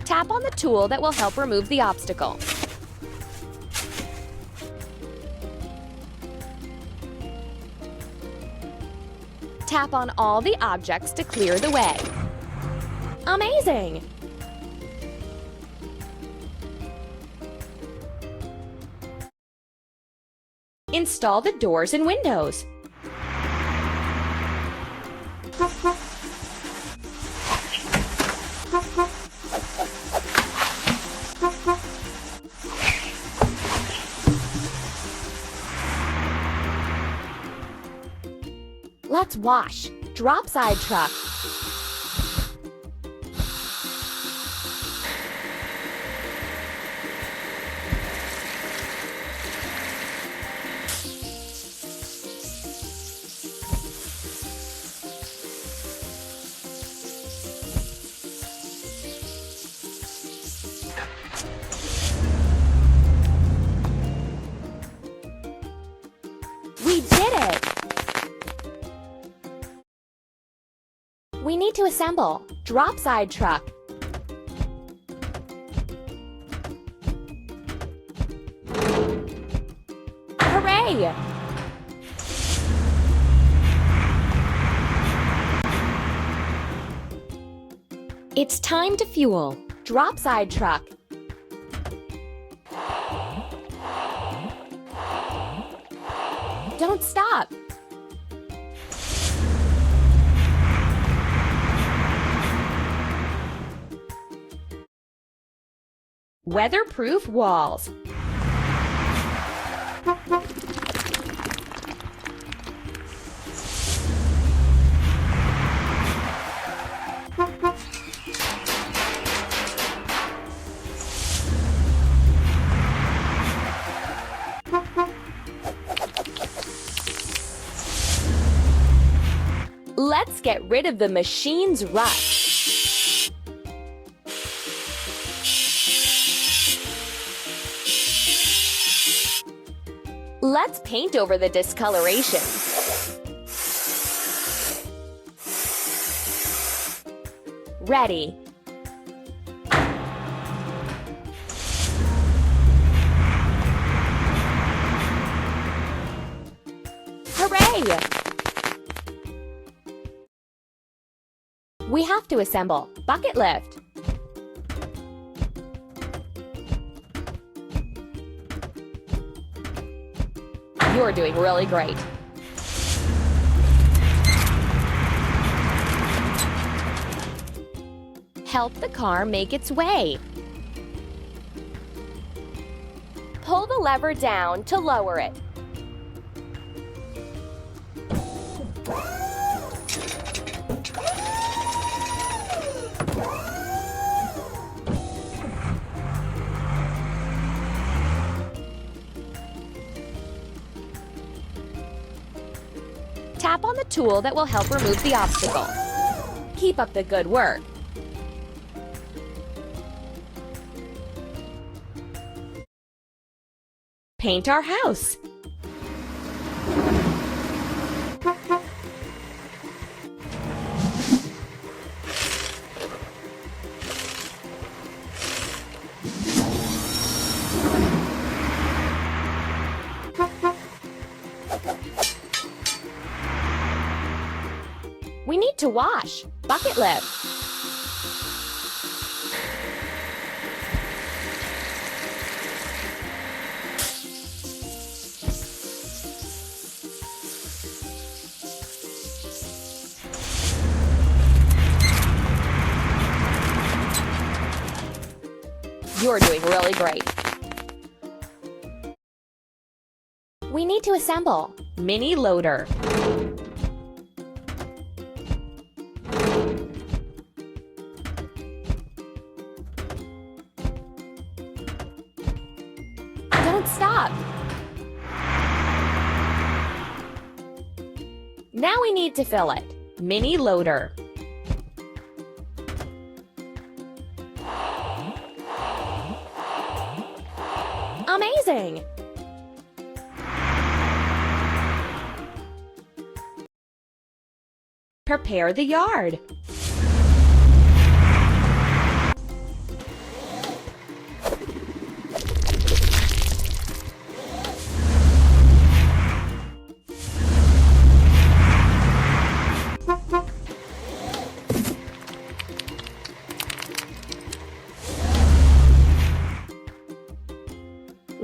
Tap on the tool that will help remove the obstacle. Tap on all the objects to clear the way. Amazing! Install the doors and windows. Let's wash. Drop side truck. We did it! We need to assemble. Drop side truck. Hooray! It's time to fuel. Drop side truck. Don't stop. Weatherproof walls. Let's get rid of the machine's rust. Let's paint over the discoloration. Ready. Hooray! We have to assemble. Bucket lift. You're doing really great. Help the car make its way. Pull the lever down to lower it. Tap on the tool that will help remove the obstacle. Keep up the good work. Paint our house. We need to wash. Bucket lift. You're doing really great. We need to assemble. Mini loader. Don't stop. Now we need to fill it. Mini loader. Amazing! Prepare the yard.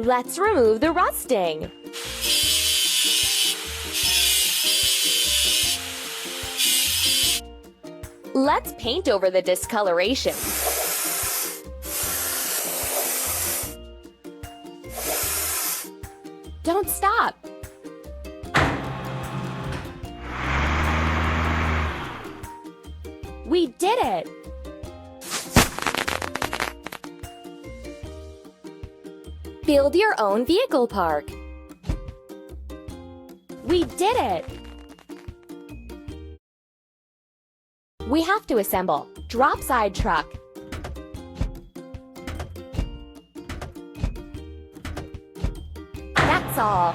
Let's remove the rusting. Let's paint over the discoloration. Don't stop. We did it! Build your own vehicle park. We did it! We have to assemble. Drop side truck. That's all.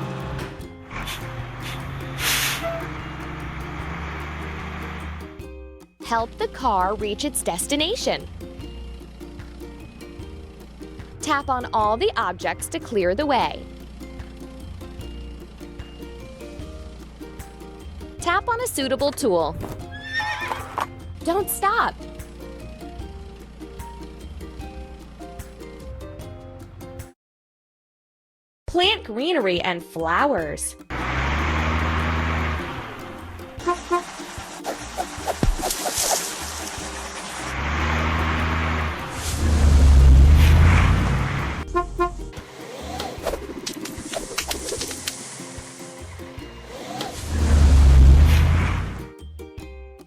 Help the car reach its destination. Tap on all the objects to clear the way. Tap on a suitable tool. Don't stop. Plant greenery and flowers.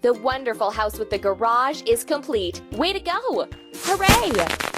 The wonderful house with the garage is complete. Way to go! Hooray!